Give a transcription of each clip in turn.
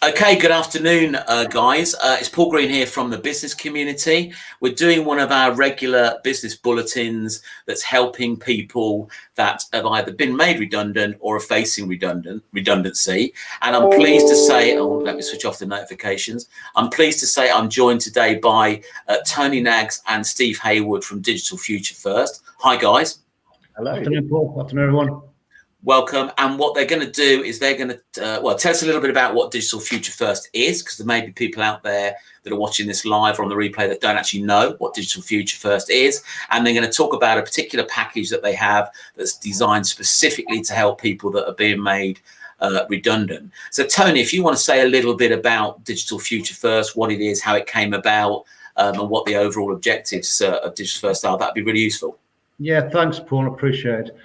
Okay, good afternoon, guys. It's Paul Green here from the business community. We're doing one of our regular business bulletins that's helping people that have either been made redundant or are facing redundancy. And I'm pleased to say, let me switch off the notifications. I'm pleased to say I'm joined today by Tony Knaggs and Steve Hayward from Digital Future First. Hi, guys. Hello. Afternoon, Paul. Afternoon, everyone. Welcome. And what they're going to do is they're going to, tell us a little bit about what Digital Future First is, because there may be people out there that are watching this live or on the replay that don't actually know what Digital Future First is. And they're going to talk about a particular package that they have that's designed specifically to help people that are being made redundant. So, Tony, if you want to say a little bit about Digital Future First, what it is, how it came about, and what the overall objectives of Digital First are, that'd be really useful. Yeah, thanks, Paul. I appreciate it.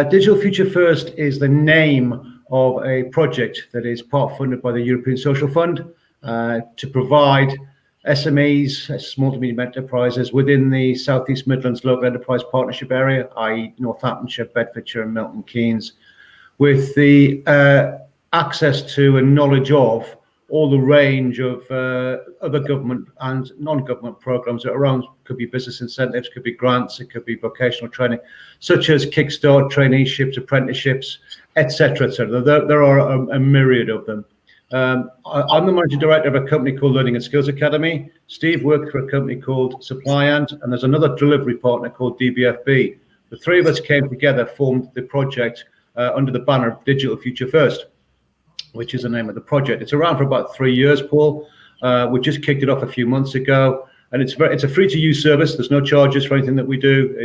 Digital Future First is the name of a project that is part funded by the European Social Fund to provide SMEs, small to medium enterprises, within the South East Midlands Local Enterprise Partnership area, i.e. Northamptonshire, Bedfordshire and Milton Keynes, with the access to and knowledge of all the range of other government and non-government programs that are around. Could be business incentives, could be grants, it could be vocational training, such as kickstart, traineeships, apprenticeships, etc., etc. There are a myriad of them. I'm the managing director of a company called Learning and Skills Academy. Steve worked for a company called Suppliant, and there's another delivery partner called DBFB. The three of us came together, formed the project under the banner of Digital Future First, which is the name of the project. It's around for about 3 years, Paul. We just kicked it off a few months ago, and it's a free-to-use service. There's no charges for anything that we do.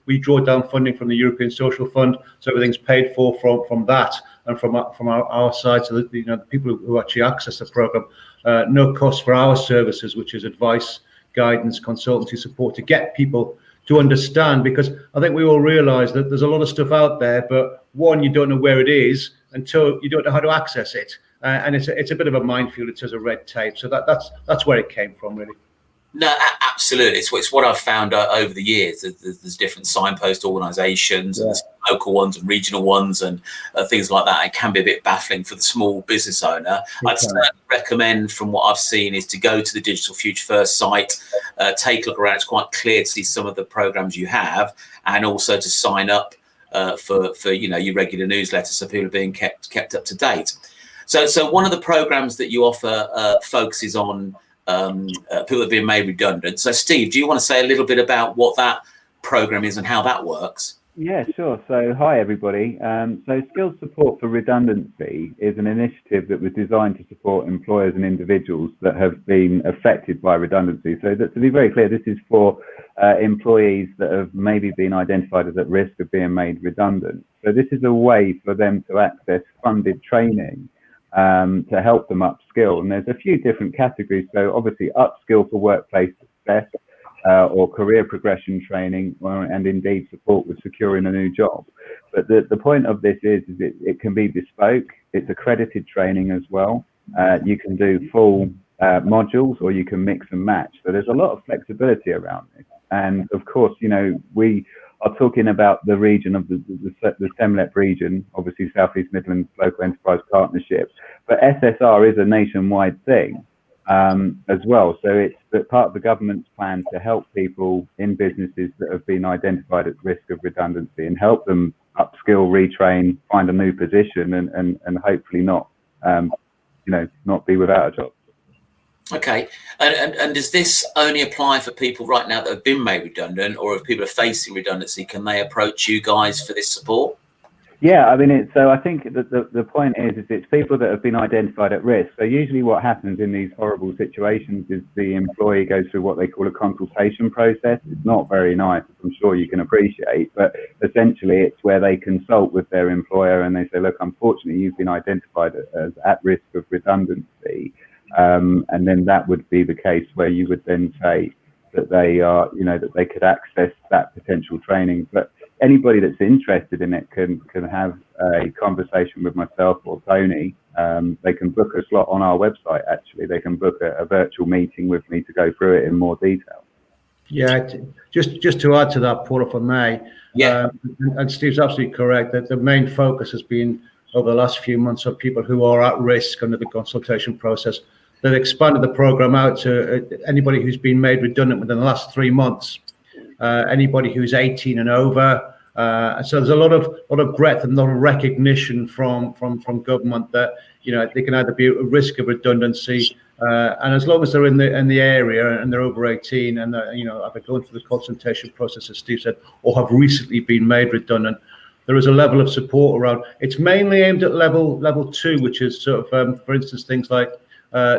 We draw down funding from the European Social Fund, so everything's paid for from that and from our side. So that the people who actually access the program, no cost for our services, which is advice, guidance, consultancy support to get people to understand, because I think we all realise that there's a lot of stuff out there, but one, you don't know where it is, and two, you don't know how to access it, and it's a bit of a minefield. It's a red tape. So that's where it came from, really. No, absolutely. It's what I've found over the years. There's different signpost organisations, and local ones and regional ones, and things like that. It can be a bit baffling for the small business owner. I'd certainly recommend, from what I've seen, is to go to the Digital Future First site, take a look around. It's quite clear to see some of the programmes you have, and also to sign up for your regular newsletter, so people are being kept up to date. So one of the programmes that you offer focuses on people that have been made redundant. So, Steve, do you want to say a little bit about what that program is and how that works? Yeah, sure. So, hi, everybody. So, Skills Support for Redundancy is an initiative that was designed to support employers and individuals that have been affected by redundancy. So, to be very clear, this is for employees that have maybe been identified as at risk of being made redundant. So, this is a way for them to access funded training to help them upskill. And there's a few different categories. So obviously upskill for workplace success or career progression training, and indeed support with securing a new job. But the point of this is it can be bespoke. It's accredited training as well. You can do full modules, or you can mix and match. So there's a lot of flexibility around this. And of course, we are talking about the region of the SEMLEP region, obviously South East Midlands Local Enterprise Partnership, but SSR is a nationwide thing as well. So it's part of the government's plan to help people in businesses that have been identified at risk of redundancy and help them upskill, retrain, find a new position, and hopefully not be without a job. Okay, and does this only apply for people right now that have been made redundant, or if people are facing redundancy, can they approach you guys for this support? Yeah, I mean, so I think that the point is it's people that have been identified at risk. So usually what happens in these horrible situations is the employee goes through what they call a consultation process. It's not very nice, as I'm sure you can appreciate, but essentially it's where they consult with their employer and they say, look, unfortunately, you've been identified as at risk of redundancy. And then that would be the case where you would then say that they are, that they could access that potential training. But anybody that's interested in it can have a conversation with myself or Tony. They can book a slot on our website. Actually, they can book a virtual meeting with me to go through it in more detail. Yeah, just to add to that, Paul, if I may. Yeah. And Steve's absolutely correct that the main focus has been over the last few months of people who are at risk under the consultation process. They've expanded the program out to anybody who's been made redundant within the last 3 months, anybody who's 18 and over. So there's a lot of breadth and a lot of recognition from government that, you know, they can either be at risk of redundancy, and as long as they're in the area and they're over 18 and you know, either going through the consultation process, as Steve said, or have recently been made redundant, there is a level of support around. It's mainly aimed at level 2, which is sort of, for instance, things like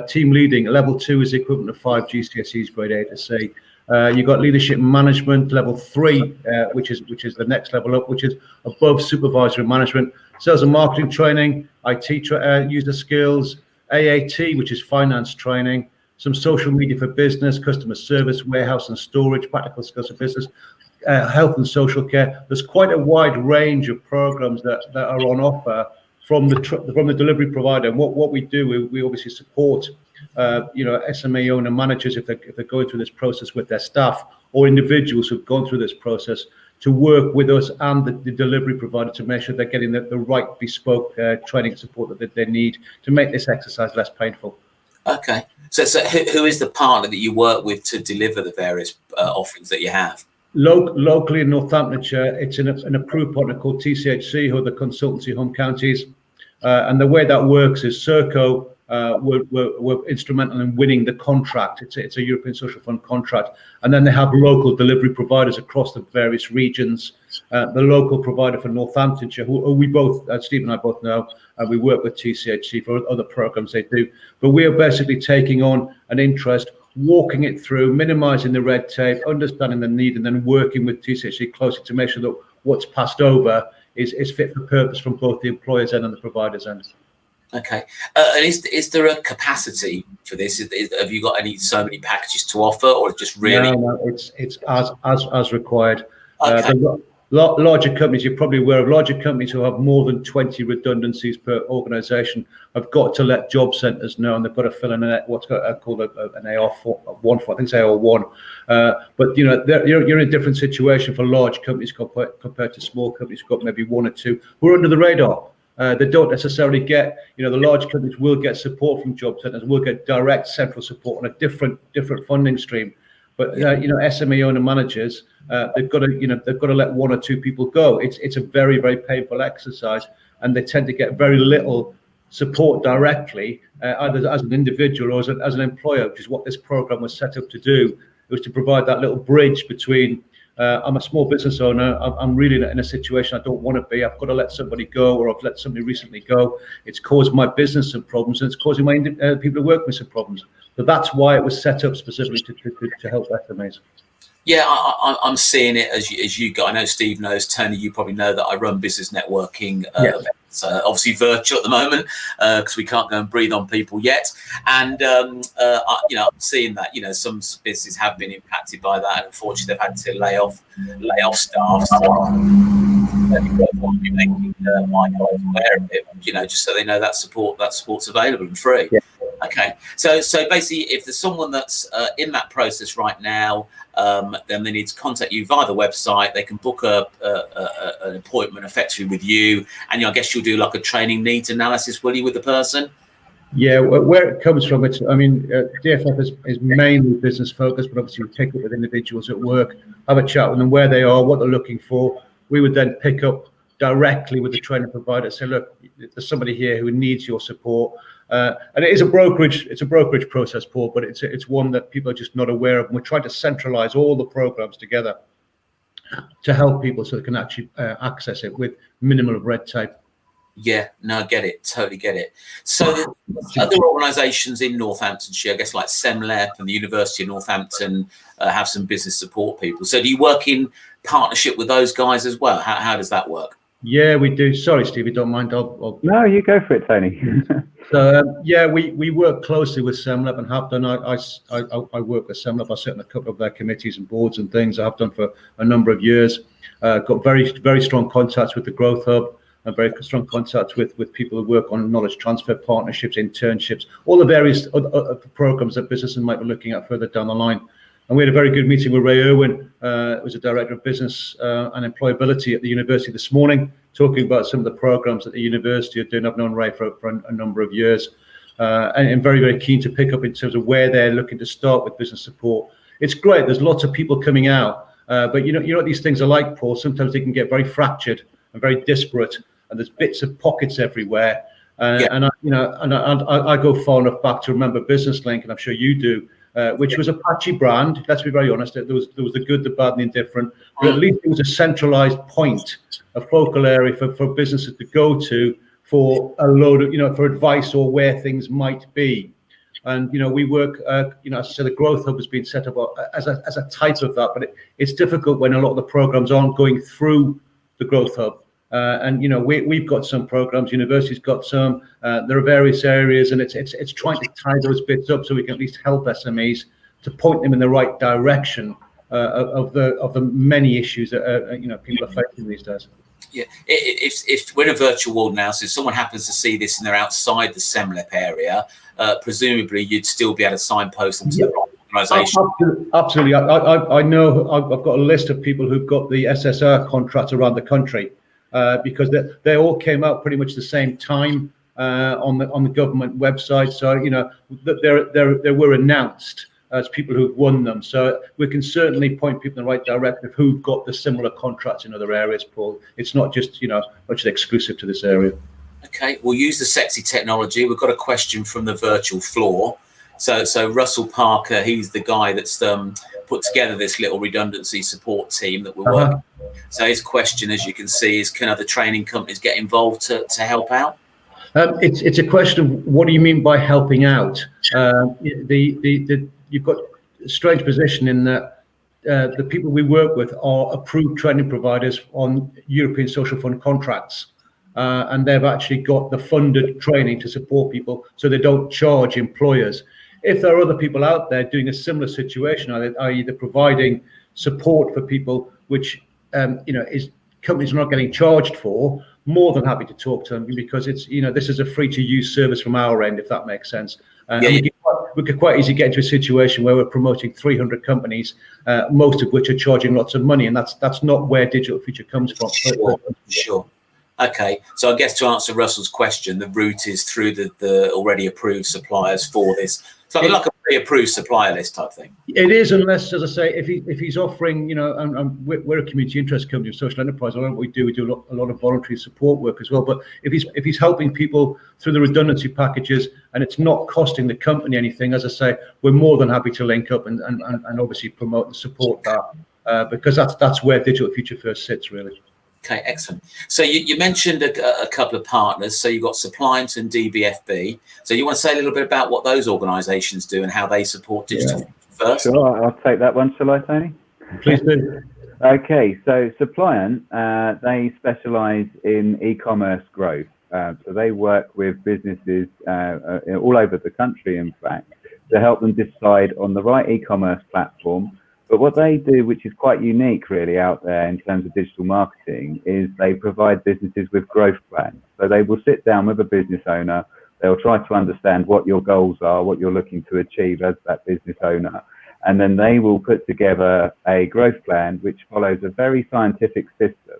team leading. Level 2 is the equivalent of 5 GCSEs, grade A to C. You've got leadership management, level 3, which is the next level up, which is above supervisory management. Sales and marketing training, IT user skills, AAT, which is finance training, some social media for business, customer service, warehouse and storage, practical skills for business, health and social care. There's quite a wide range of programs that are on offer from the delivery provider. And what we do, we obviously support you know, SME owner managers if they're going through this process with their staff, or individuals who've gone through this process, to work with us and the delivery provider to make sure they're getting the right bespoke training support that they need to make this exercise less painful. Okay, so who is the partner that you work with to deliver the various offerings that you have? Locally in Northamptonshire, it's an approved partner called TCHC, who are the consultancy home counties, and the way that works is Serco were instrumental in winning the contract. It's a European Social Fund contract, and then they have local delivery providers across the various regions. The local provider for Northamptonshire, who we both, Steve and I both know, and we work with TCHC for other programs they do. But we are basically taking on an interest, walking it through, minimising the red tape, understanding the need, and then working with TCHC closely to make sure that what's passed over is fit for purpose from both the employer's end and the provider's end. Okay. And is there a capacity for this? Have you got so many packages to offer, or just really? No, it's as required. Okay. Larger companies, you're probably aware of, larger companies who have more than 20 redundancies per organisation have got to let job centres know, and they've got to fill in what's called an AR1, I think it's AR1. But you know, you're in a different situation for large companies compared to small companies who've got maybe 1 or 2 who are under the radar. They don't necessarily get, you know, the large companies will get support from job centres, will get direct central support on a different funding stream. But you know, SME owner managers, they've got to let 1 or 2 people go. It's a very, very painful exercise, and they tend to get very little support directly, either as an individual or as an employer, which is what this program was set up to do. It was to provide that little bridge between, I'm a small business owner, I'm really in a situation I don't want to be, I've got to let somebody go, or I've let somebody recently go. It's caused my business some problems, and it's causing my people who work with some problems. So that's why it was set up specifically to help SMEs. Yeah, I'm seeing it as you go. I know Steve knows, Tony, you probably know that I run business networking events, obviously virtual at the moment, because we can't go and breathe on people yet. And you know, I'm seeing that, you know, some businesses have been impacted by that, and unfortunately they've had to lay off staff. So I want to be making my guys aware of it, you know, just so they know that support's available and free. Yeah. Okay, so basically, if there's someone that's in that process right now, then they need to contact you via the website. They can book an appointment effectively with you, and I guess you'll do like a training needs analysis, will you, with the person? Yeah, where it comes from, I mean, DFF is mainly business focused, but obviously we pick up with individuals at work, have a chat with them where they are, what they're looking for. We would then pick up directly with the training provider, say, look, there's somebody here who needs your support. And it is a brokerage process, Paul, but it's one that people are just not aware of. And we're trying to centralize all the programs together to help people so they can actually access it with minimal of red tape. Yeah, no, I get it, totally get it. So other organisations in Northamptonshire, I guess like SEMLEP and the University of Northampton have some business support people. So do you work in partnership with those guys as well? How does that work? Yeah, we do. Sorry, Steve, you don't mind? No, you go for it, Tony. So yeah, we work closely with SEMLEP and have done. I work with SEMLEP. I sit on a couple of their committees and boards and things. I have done for a number of years. Got very strong contacts with the Growth Hub, and very strong contacts with people who work on knowledge transfer partnerships, internships, all the various other programs that businesses might be looking at further down the line. And we had a very good meeting with Ray Irwin, who's a director of business and employability at the university this morning, talking about some of the programs that the university are doing. I've known Ray for a number of years, and I'm very, very keen to pick up in terms of where they're looking to start with business support. It's great. There's lots of people coming out, but you know what these things are like, Paul. Sometimes they can get very fractured and very disparate, and there's bits of pockets everywhere. And I go far enough back to remember Business Link, and I'm sure you do, which was a patchy brand. Let's be very honest. There was the good, the bad, and the indifferent. But at least it was a centralised point, a focal area for businesses to go to for a load of, for advice or where things might be. And we work, as I said, the Growth Hub has been set up as a type of that, but it's difficult when a lot of the programs aren't going through the Growth Hub. And we've got some programs, universities got some. There are various areas, and it's trying to tie those bits up so we can at least help SMEs to point them in the right direction of the many issues that people are facing these days. Yeah, if we're in a virtual world now, so if someone happens to see this and they're outside the SEMLEP area, presumably you'd still be able to signpost them to the right organisation. Absolutely. I know I've got a list of people who've got the SSR contracts around the country. Because they all came out pretty much the same time on the government website. So they were announced as people who've won them. So we can certainly point people in the right direction of who've got the similar contracts in other areas, Paul. It's not just much exclusive to this area. Okay, we'll use the sexy technology. We've got a question from the virtual floor. So Russell Parker, he's the guy that's put together this little redundancy support team that we're working. So his question, as you can see, is can other training companies get involved to help out? It's a question of what do you mean by helping out? You've got a strange position in that the people we work with are approved training providers on European Social Fund contracts. And they've actually got the funded training to support people, so they don't charge employers. If there are other people out there doing a similar situation, i.e. they're providing support for people which is companies are not getting charged for, more than happy to talk to them, because it's this is a free to use service from our end, if that makes sense. We could quite easily get into a situation where we're promoting 300 companies, most of which are charging lots of money, and that's not where Digital Future comes from. Sure. Okay, so I guess to answer Russell's question, the route is through the already approved suppliers for this. So like a pre-approved supplier list type thing. It is, unless, as I say, if he's offering, and we're a community interest company of social enterprise. What we do a lot of voluntary support work as well. But if he's helping people through the redundancy packages and it's not costing the company anything, as I say, we're more than happy to link up and obviously promote and support that because that's where Digital Future First sits really. Okay, excellent. So you mentioned a couple of partners. So you've got Suppliant and DBFB. So you want to say a little bit about what those organisations do and how they support Digital Future First? Sure, I'll take that one, shall I, Tony? Please do. Okay, so Suppliant, they specialise in e-commerce growth. So they work with businesses all over the country, in fact, to help them decide on the right e-commerce platform. But what they do, which is quite unique really out there in terms of digital marketing, is they provide businesses with growth plans. So they will sit down with a business owner, they'll try to understand what your goals are, what you're looking to achieve as that business owner, and then they will put together a growth plan which follows a very scientific system,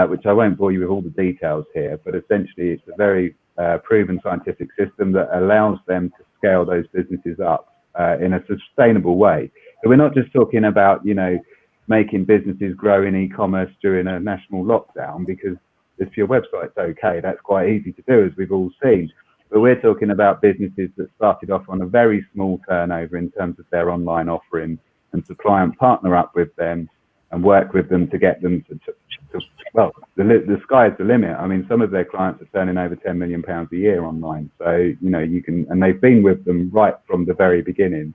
which I won't bore you with all the details here, but essentially it's a very proven scientific system that allows them to scale those businesses up in a sustainable way. So we're not just talking about, making businesses grow in e-commerce during a national lockdown, because if your website's okay, that's quite easy to do, as we've all seen. But we're talking about businesses that started off on a very small turnover in terms of their online offering, and Suppliant partner up with them and work with them to get them to the sky's the limit. I mean, some of their clients are turning over £10 million a year online. So, you can, and they've been with them right from the very beginning.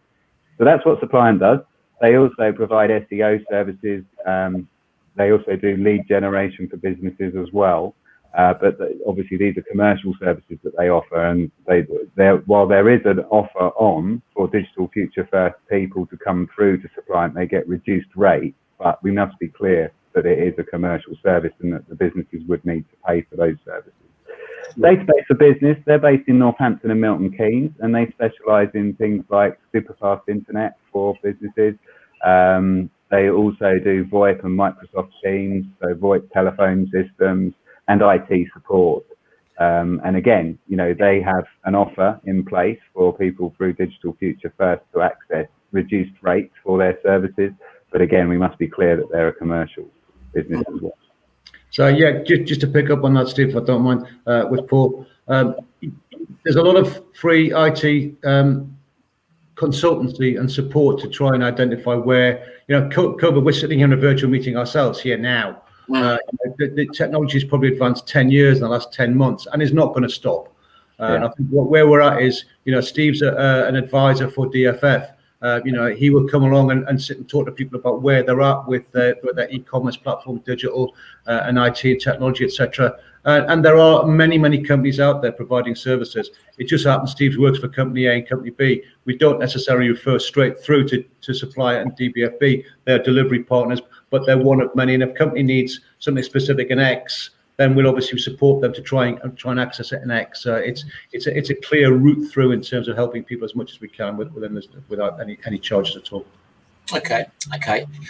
So that's what Suppliant does. They also provide SEO services. They also do lead generation for businesses as well. But obviously these are commercial services that they offer. And while there is an offer on for Digital Future First people to come through to Suppliant, they get reduced rates. But we must be clear that it is a commercial service and that the businesses would need to pay for those services. Database for Business, they're based in Northampton and Milton Keynes, and they specialise in things like super fast internet for businesses. They also do VoIP and Microsoft Teams, so VoIP telephone systems and IT support. And again, you know, they have an offer in place for people through Digital Future First to access reduced rates for their services. But again, we must be clear that they're a commercial business as well. So yeah, just to pick up on that, Steve, if I don't mind, with Paul, there's a lot of free IT consultancy and support to try and identify where, you know, COVID, we're sitting in a virtual meeting ourselves here now. The technology has probably advanced 10 years in the last 10 months and is not going to stop. And I think where we're at is, you know, Steve's an advisor for DFF. You know, he will come along and sit and talk to people about where they're at with their e-commerce platform, digital and IT and technology, etc. And there are many companies out there providing services. It just happens Steve works for company A and company B. We don't necessarily refer straight through to supplier and DBFB. They're delivery partners, but they're one of many. And if a company needs something specific in X, then we'll obviously support them to try and access it in X. It's a clear route through in terms of helping people as much as we can within this, without any charges at all. Okay.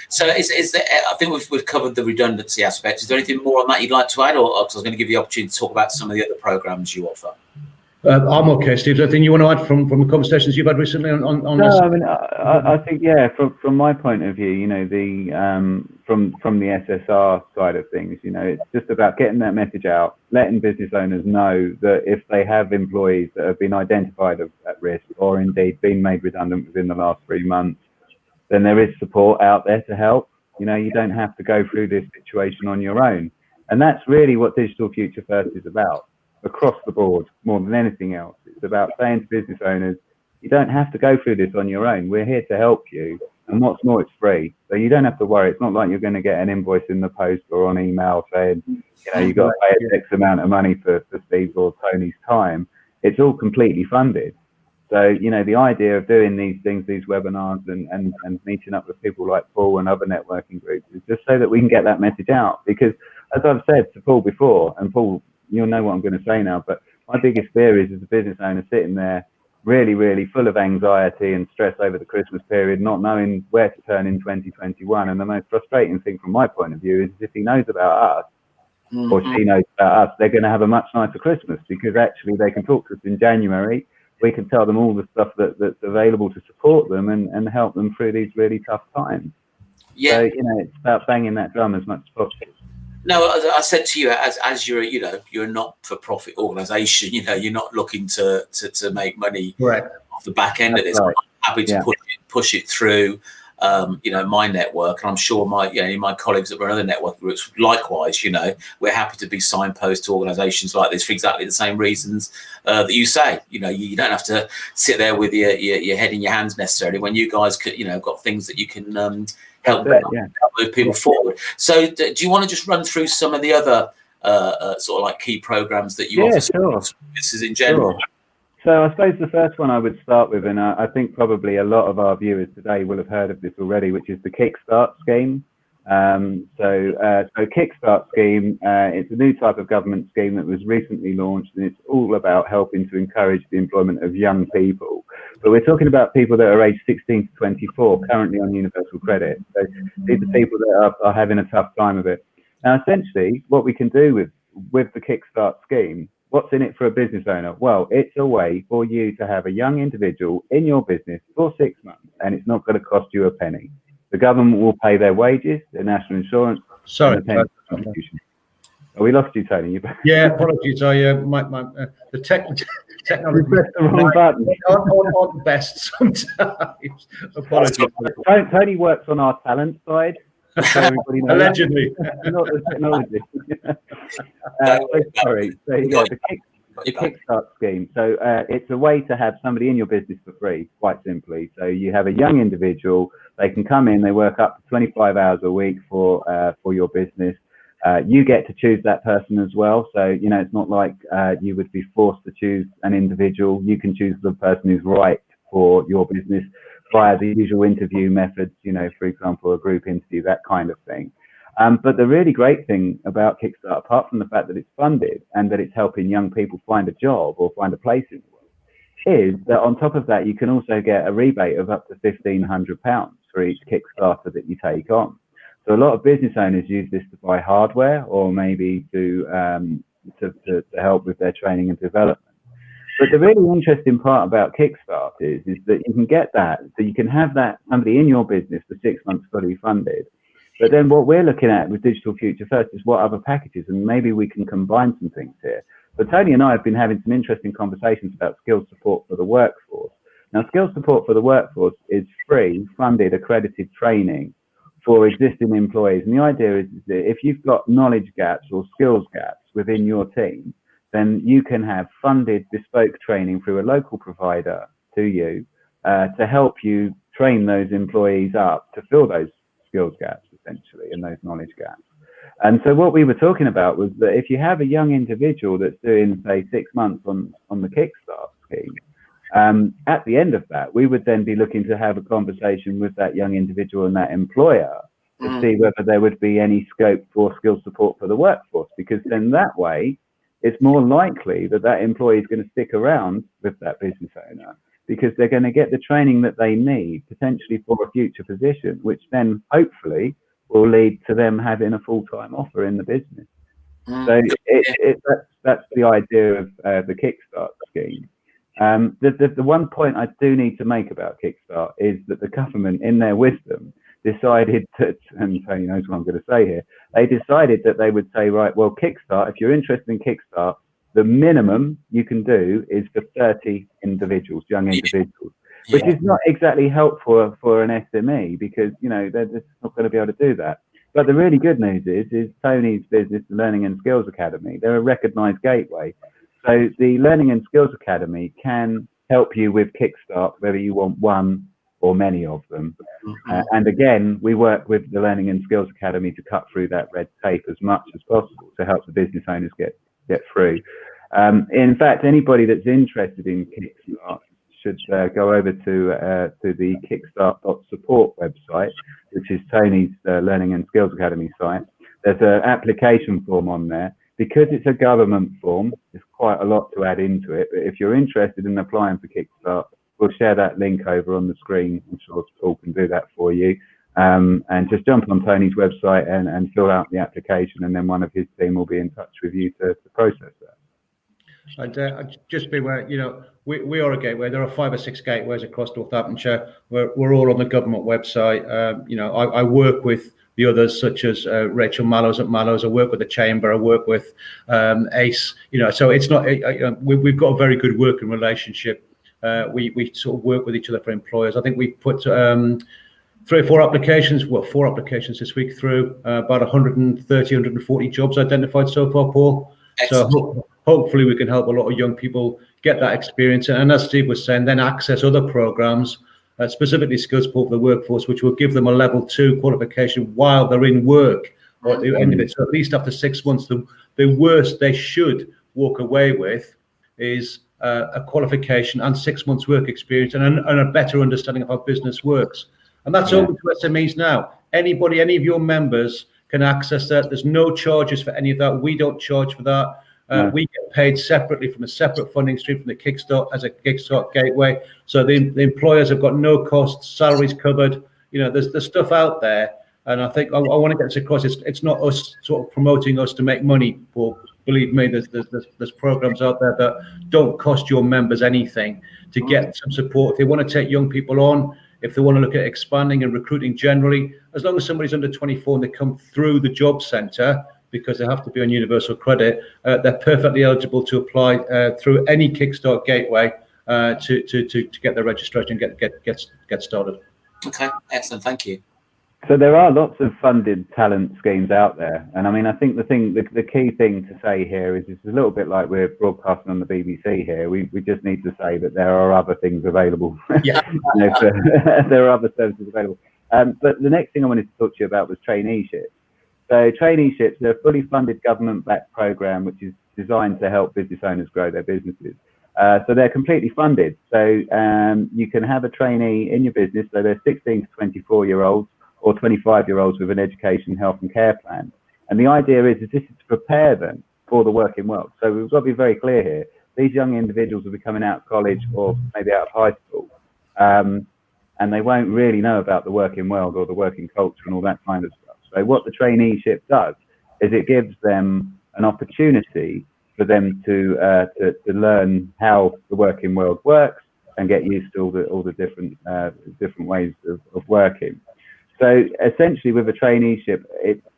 So is there? I think we've covered the redundancy aspect. Is there anything more on that you'd like to add, or because I was going to give you the opportunity to talk about some of the other programs you offer? I'm okay, Steve. Is there anything you want to add from the conversations you've had recently on no, this? I mean, I think, yeah, from my point of view, you know, the from the SSR side of things, you know, it's just about getting that message out, letting business owners know that if they have employees that have been identified at risk or indeed been made redundant within the last 3 months, then there is support out there to help. You know, you don't have to go through this situation on your own. And that's really what Digital Future First is about, across the board, more than anything else. It's about saying to business owners, you don't have to go through this on your own. We're here to help you. And what's more, it's free. So you don't have to worry. It's not like you're going to get an invoice in the post or on email saying, you know, you've got to pay X amount of money for Steve's or Tony's time. It's all completely funded. So, you know, the idea of doing these things, these webinars and meeting up with people like Paul and other networking groups is just so that we can get that message out. Because as I've said to Paul before, and Paul, you'll know what I'm going to say now, but my biggest fear is as a business owner sitting there really full of anxiety and stress over the Christmas period, not knowing where to turn in 2021. And the most frustrating thing from my point of view is if he knows about us, or she knows about us, they're going to have a much nicer Christmas, because actually they can talk to us in January. We can tell them all the stuff that's available to support them and help them through these really tough times. Yeah. So, you know, it's about banging that drum as much as possible. No, I said to you, as you're, you know, you're a not-for-profit organisation. You know, you're not looking to make money off the back end of this. Right. I'm happy to push it through, you know, my network, and I'm sure my colleagues that run other network groups likewise. You know, we're happy to be signpost to organisations like this for exactly the same reasons that you say. You know, you don't have to sit there with your head in your hands necessarily when you guys could, you know, got things that you can help move people forward. So do you want to just run through some of the other sort of like key programs that you offer? Sure. This is in general. Sure. So I suppose the first one I would start with, and I think probably a lot of our viewers today will have heard of this already, which is the Kickstart scheme. So Kickstart scheme, it's a new type of government scheme that was recently launched, and it's all about helping to encourage the employment of young people. But we're talking about people that are aged 16 to 24, currently on universal credit. So these are people that are having a tough time of it. Now, essentially, what we can do with the Kickstart scheme, what's in it for a business owner? Well, it's a way for you to have a young individual in your business for 6 months, and it's not going to cost you a penny. The government will pay their wages, their national insurance, and the pension contribution. Oh, we lost you, Tony. Yeah, apologies. The technology pressed the wrong button. On the best sometimes. Apologies. Tony works on our talent side. So everybody knows. Allegedly. Not the technology. Sorry. So, yeah, the Kickstart scheme. So it's a way to have somebody in your business for free, quite simply. So you have a young individual. They can come in. They work up to 25 hours a week for your business. You get to choose that person as well. So, you know, it's not like you would be forced to choose an individual. You can choose the person who's right for your business via the usual interview methods, you know, for example, a group interview, that kind of thing. But the really great thing about Kickstart, apart from the fact that it's funded and that it's helping young people find a job or find a place in the world, is that on top of that, you can also get a rebate of up to £1,500 for each Kickstarter that you take on. So a lot of business owners use this to buy hardware or maybe to help with their training and development. But the really interesting part about Kickstart is that you can get that, so you can have that somebody in your business for 6 months fully funded. But then what we're looking at with Digital Future First is what other packages, and maybe we can combine some things here. But Tony and I have been having some interesting conversations about skills support for the workforce. Now, skills support for the workforce is free, funded, accredited training for existing employees. And the idea is that if you've got knowledge gaps or skills gaps within your team, then you can have funded bespoke training through a local provider to you to help you train those employees up to fill those skills gaps, essentially, and those knowledge gaps. And so what we were talking about was that if you have a young individual that's doing, say, 6 months on the Kickstart scheme, at the end of that, we would then be looking to have a conversation with that young individual and that employer to see whether there would be any scope for skills support for the workforce, because then that way, it's more likely that that employee is going to stick around with that business owner because they're going to get the training that they need potentially for a future position, which then hopefully will lead to them having a full-time offer in the business. So that's the idea of the Kickstart scheme. The one point I do need to make about Kickstart is that the government, in their wisdom, decided that, and Tony knows what I'm going to say here, they decided that they would say, right, well, Kickstart, if you're interested in Kickstart, the minimum you can do is for 30 individuals, young individuals, which is not exactly helpful for an SME because, you know, they're just not going to be able to do that. But the really good news is Tony's business, the Learning and Skills Academy, they're a recognised gateway. So the Learning and Skills Academy can help you with Kickstart, whether you want one or many of them. And again, we work with the Learning and Skills Academy to cut through that red tape as much as possible to help the business owners get through. In fact, anybody that's interested in Kickstart should go over to the kickstart.support website, which is Tony's Learning and Skills Academy site. There's an application form on there. Because it's a government form, there's quite a lot to add into it. But if you're interested in applying for Kickstart, we'll share that link over on the screen. I'm sure Paul can do that for you. And just jump on Tony's website and fill out the application, and then one of his team will be in touch with you to process that. And just be aware, you know, we are a gateway. There are 5 or 6 gateways across Northamptonshire. We're all on the government website. You know, I work with the others, such as Rachel Mallows at Mallows. I work with the Chamber. I work with ACE. You know, so it's not. We've got a very good working relationship. We sort of work with each other for employers. I think we put 3 or 4 applications. Well, 4 applications this week through about 130, 140 jobs identified so far, Paul. Excellent. So hopefully we can help a lot of young people get that experience. And as Steve was saying, then access other programs. Specifically skills support for the workforce, which will give them a level 2 qualification while they're in work or at the end of it. So at least after 6 months, the worst they should walk away with is a qualification and 6 months work experience and a better understanding of how business works. And that's open to SMEs now. Anybody, any of your members can access that. There's no charges for any of that. We don't charge for that. We get paid separately from a separate funding stream from the Kickstart as a Kickstart gateway. So the employers have got no costs, salaries covered. You know, there's stuff out there, and I think I want to get this across. It's not us sort of promoting us to make money. Paul, believe me, there's programs out there that don't cost your members anything to get some support if they want to take young people on. If they want to look at expanding and recruiting generally, as long as somebody's under 24 and they come through the job centre, because they have to be on universal credit, they're perfectly eligible to apply through any Kickstart gateway to get their registration and get started. Okay, excellent, thank you. So there are lots of funded talent schemes out there, and I mean, I think the key thing to say here is it's a little bit like we're broadcasting on the BBC here. We just need to say that there are other things available. Yeah, there are other services available. But the next thing I wanted to talk to you about was traineeships. So traineeships, they're a fully funded government-backed program which is designed to help business owners grow their businesses. So they're completely funded. So you can have a trainee in your business. So they're 16 to 24-year-olds or 25-year-olds with an education, health and care plan. And the idea is this is to prepare them for the working world. So we've got to be very clear here. These young individuals will be coming out of college or maybe out of high school, and they won't really know about the working world or the working culture and all that kind of stuff. So what the traineeship does is it gives them an opportunity for them to learn how the working world works and get used to all the different ways of working. So essentially, with a traineeship,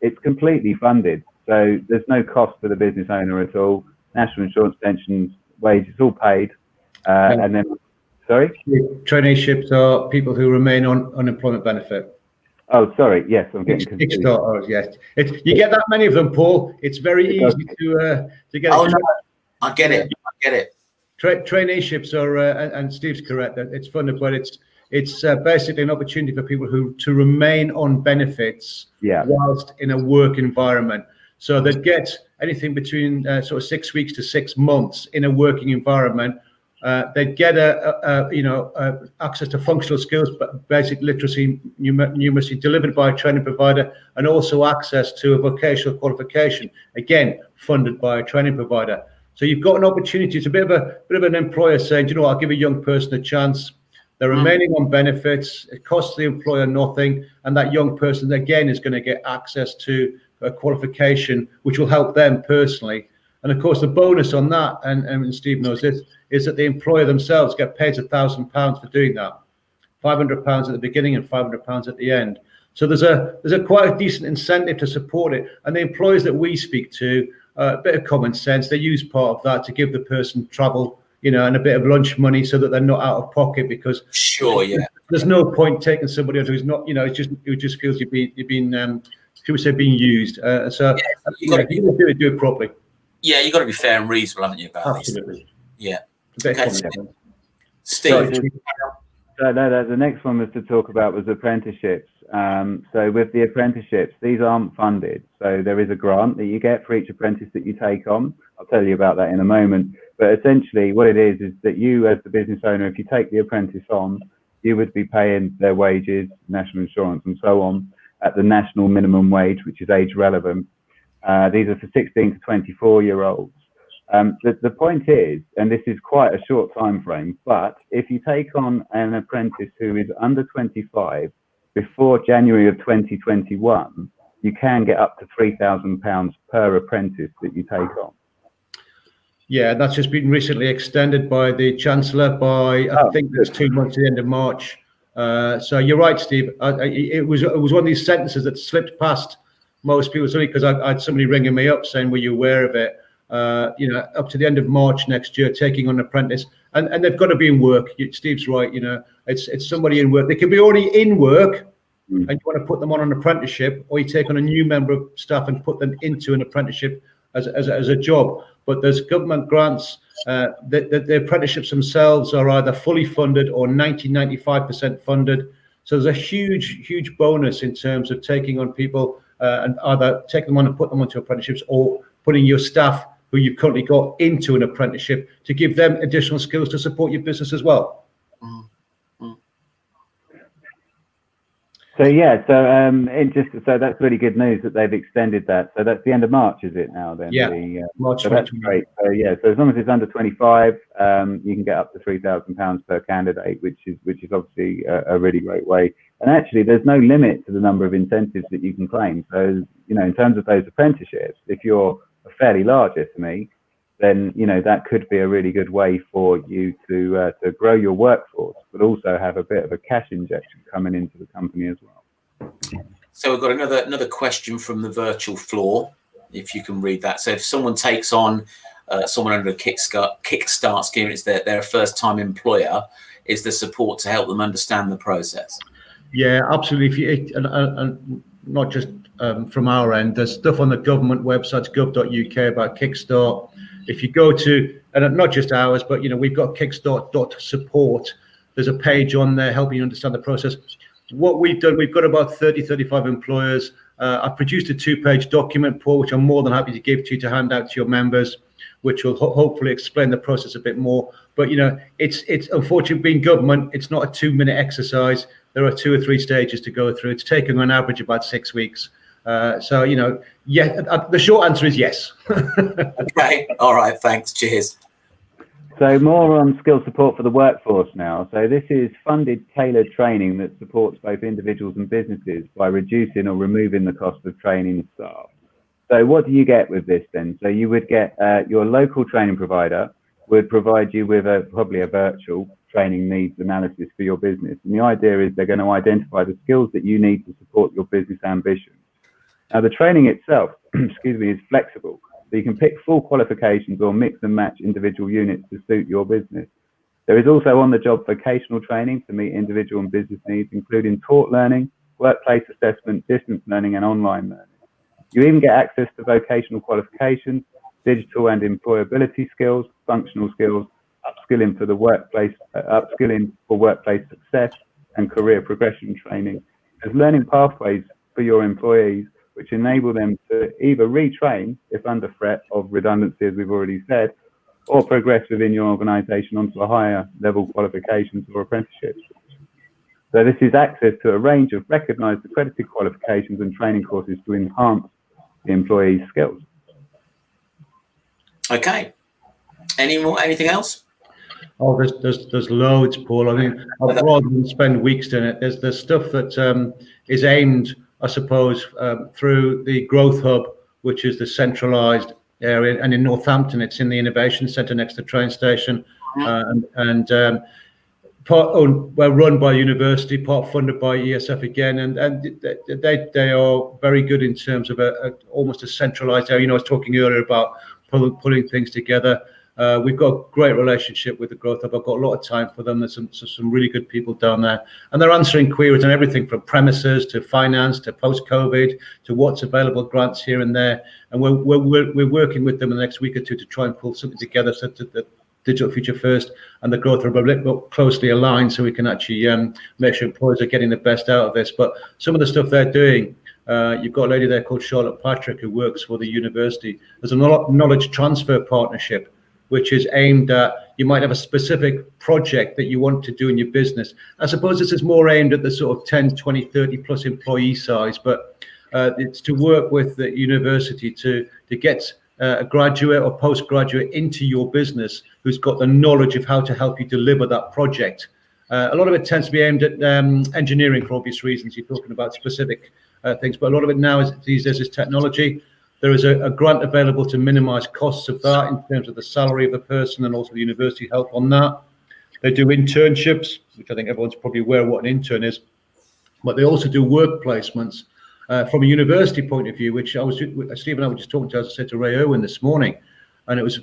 it's completely funded. So there's no cost for the business owner at all. National insurance, pensions, wages, all paid. And then, sorry? Traineeships are people who remain on unemployment benefit. Oh, sorry. Yes, I'm getting confused. Kickstart, yes. You get that many of them, Paul. It's very easy to get. Oh, no, I get it. I get it. Traineeships are, and Steve's correct that it's funded, but it's basically an opportunity for people to remain on benefits whilst in a work environment. So they get anything between sort of 6 weeks to 6 months in a working environment. They get access to functional skills, basic literacy, numeracy delivered by a training provider, and also access to a vocational qualification, again funded by a training provider. So you've got an opportunity. It's a bit of an employer saying, you know, I'll give a young person a chance. They're remaining on benefits. It costs the employer nothing, and that young person again is going to get access to a qualification, which will help them personally. And of course, the bonus on that, and Steve knows this, is that the employer themselves get paid £1,000 for doing that, £500 at the beginning and £500 at the end. So there's a quite a decent incentive to support it. And the employers that we speak to, a bit of common sense, they use part of that to give the person travel, you know, and a bit of lunch money so that they're not out of pocket, because there's no point taking somebody who's not, you know, who just feels you've been should we say, being used. So you got to do it properly. Yeah, you got to be fair and reasonable, haven't you? About Absolutely. These? Yeah. Okay, Steve. The next one was to talk about was apprenticeships. So with the apprenticeships, these aren't funded. So there is a grant that you get for each apprentice that you take on. I'll tell you about that in a moment. But essentially what it is that you, as the business owner, if you take the apprentice on, you would be paying their wages, national insurance and so on at the national minimum wage, which is age relevant. These are for 16 to 24-year-olds. The point is, and this is quite a short time frame, but if you take on an apprentice who is under 25 before January of 2021, you can get up to £3,000 per apprentice that you take on. Yeah, that's just been recently extended by the Chancellor by, I think it's 2 months to the end of March. So you're right, Steve. It was one of these sentences that slipped past most people, certainly because I had somebody ringing me up saying, were you aware of it? You know, up to the end of March next year, taking on an apprentice, and they've got to be in work. Steve's right. You know, it's somebody in work. They can be already in work, and you want to put them on an apprenticeship, or you take on a new member of staff and put them into an apprenticeship as a job. But there's government grants. The apprenticeships themselves are either fully funded or 95% funded. So there's a huge bonus in terms of taking on people and either take them on and put them onto apprenticeships, or putting your staff who you've currently got into an apprenticeship to give them additional skills to support your business as well. So yeah, so that's really good news that they've extended that. So that's the end of March, is it now? Then yeah, March. So that's great. So yeah, so as long as it's under 25, you can get up to £3,000 per candidate, which is obviously a really great way. And actually, there's no limit to the number of incentives that you can claim. So you know, in terms of those apprenticeships, if you're a fairly large SME, then you know that could be a really good way for you to grow your workforce, but also have a bit of a cash injection coming into the company as well. So we've got another question from the virtual floor, if you can read that. So if someone takes on someone under a kickstart scheme, it's their first-time employer, is there support to help them understand the process? Yeah, absolutely. And not just from our end, there's stuff on the government website, gov.uk, about Kickstart. If you go to, and not just ours, but you know, we've got kickstart.support. There's a page on there helping you understand the process. What we've done, we've got about 35 employers. I've produced a 2-page document, Paul, which I'm more than happy to give to you to hand out to your members, which will hopefully explain the process a bit more. But you know, it's unfortunately, being government, it's not a 2-minute exercise. there are 2 or 3 stages to go through. It's taking on average about 6 weeks. So, you know, yeah, the short answer is yes. Okay. All right. Thanks. Cheers. So more on skill support for the workforce now. So this is funded tailored training that supports both individuals and businesses by reducing or removing the cost of training staff. So what do you get with this then? So you would get your local training provider would provide you with probably a virtual training needs analysis for your business. And the idea is they're going to identify the skills that you need to support your business ambitions. Now the training itself, excuse me, is flexible. So you can pick full qualifications or mix and match individual units to suit your business. There is also on-the-job vocational training to meet individual and business needs, including taught learning, workplace assessment, distance learning, and online learning. You even get access to vocational qualifications, digital and employability skills, functional skills, upskilling for the workplace, upskilling for workplace success, and career progression training. There's learning pathways for your employees, which enable them to either retrain if under threat of redundancy, as we've already said, or progress within your organisation onto a higher level qualifications or apprenticeships. So this is access to a range of recognised accredited qualifications and training courses to enhance the employee's skills. Okay. Anything else? Oh, there's loads, Paul. I mean, rather than spend weeks in it, there's stuff that is aimed, I suppose, through the Growth Hub, which is the centralised area, and in Northampton, it's in the Innovation Centre next to the train station, we're run by university, part funded by ESF again, and they are very good in terms of almost a centralised area. You know, I was talking earlier about pulling things together. We've got a great relationship with the Growth Hub. I've got a lot of time for them. There's some really good people down there, and they're answering queries on everything from premises to finance to post-COVID to what's available grants here and there. And we're working with them in the next week or two to try and pull something together so that the Digital Future First and the Growth Hub are a little bit closely aligned, so we can actually make sure employers are getting the best out of this. But some of the stuff they're doing, you've got a lady there called Charlotte Patrick who works for the university. There's a knowledge transfer partnership, which is aimed at, you might have a specific project that you want to do in your business. I suppose this is more aimed at the sort of 10, 20, 30 plus employee size, but it's to work with the university to get a graduate or postgraduate into your business who's got the knowledge of how to help you deliver that project. A lot of it tends to be aimed at engineering for obvious reasons. You're talking about specific things, but a lot of it now is these days is technology. There is a grant available to minimise costs of that in terms of the salary of the person and also the university help on that. They do internships, which I think everyone's probably aware of what an intern is, but they also do work placements from a university point of view, which Steve and I were just talking to, as I said, to Ray Owen this morning, and it was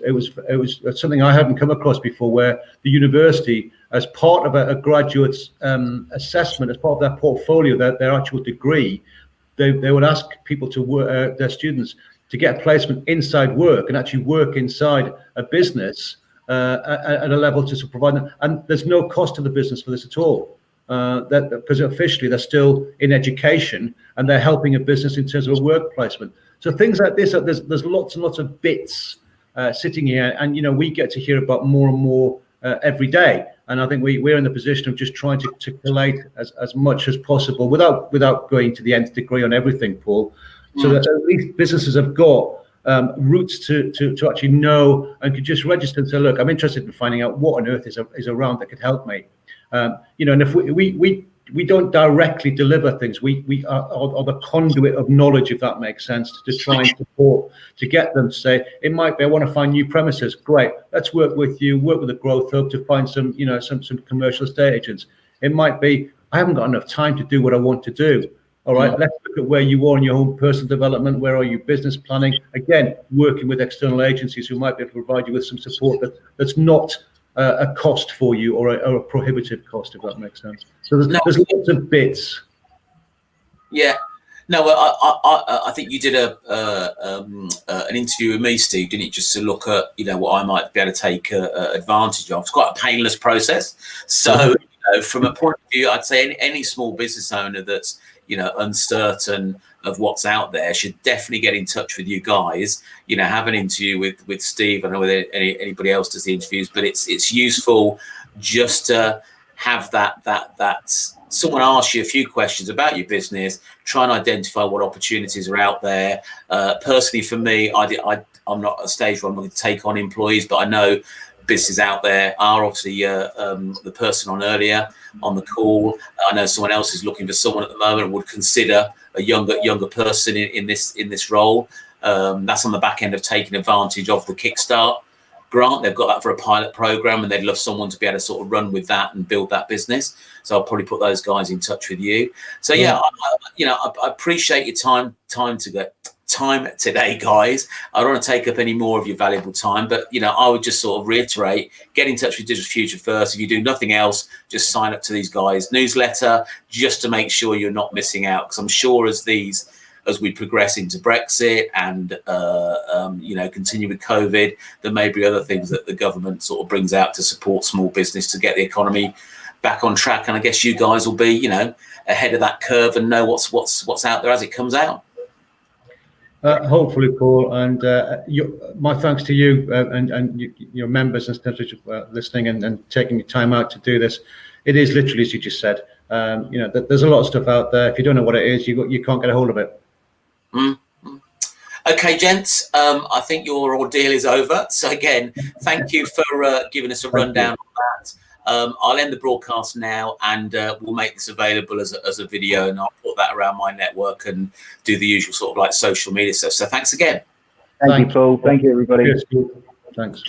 something I hadn't come across before, where the university, as part of a graduate's assessment, as part of their portfolio, their actual degree, they would ask people to work, their students, to get a placement inside work and actually work inside a business at a level to provide them. And there's no cost to the business for this at all, because officially they're still in education and they're helping a business in terms of a work placement. So things like this, there's lots and lots of bits sitting here, and you know, we get to hear about more and more every day. And I think we're in the position of just trying to collate as much as possible without going to the nth degree on everything, Paul, so that at least businesses have got routes to actually know and could just register and say, look, I'm interested in finding out what on earth is around that could help me. You know, and if we don't directly deliver things, we are the conduit of knowledge, if that makes sense, to try and support, to get them to say, it might be, I want to find new premises. Great, let's work with you, work with the Growth Hub to find some, you know, some commercial estate agents. It might be, I haven't got enough time to do what I want to do. All right, let's look at where you are in your own personal development. Where are you business planning? Again, working with external agencies who might be able to provide you with some support that's not a cost for you or a prohibitive cost, if that makes sense. So there's lots of bits. Yeah. No, I think you did an interview with me, Steve, didn't you? Just to look at, you know, what I might be able to take advantage of. It's quite a painless process. So, you know, from a point of view, I'd say any small business owner that's, you know, uncertain of what's out there should definitely get in touch with you guys. You know, have an interview with Steve. I don't know whether anybody else does the interviews, but it's useful just to have that someone asks you a few questions about your business, try and identify what opportunities are out there. Personally, for me, I'm not at a stage where I'm going to take on employees, but I know businesses out there are obviously the person on earlier on the call. I know someone else is looking for someone at the moment and would consider a younger person in this role. That's on the back end of taking advantage of the Kickstart grant. They've got that for a pilot program, and they'd love someone to be able to sort of run with that and build that business. So I'll probably put those guys in touch with you. So yeah, I appreciate your time today, guys. I don't want to take up any more of your valuable time, but I would just sort of reiterate, get in touch with Digital Future First. If you do nothing else, just sign up to these guys' newsletter just to make sure you're not missing out, because I'm sure as we progress into Brexit and continue with COVID, there may be other things that the government sort of brings out to support small business to get the economy back on track. And I guess you guys will be ahead of that curve and know what's out there as it comes out. Hopefully, Paul, and my thanks to you and your members and stuff listening and taking your time out to do this. It is literally, as you just said, there's a lot of stuff out there. If you don't know what it is, you can't get a hold of it. Okay, gents, I think your ordeal is over. So again, thank you for giving us a rundown on that. I'll end the broadcast now, and we'll make this available as a video, and I'll put that around my network and do the usual sort of like social media stuff. So thanks again. Thank you, Paul. Thank you, everybody. Cheers. Thanks.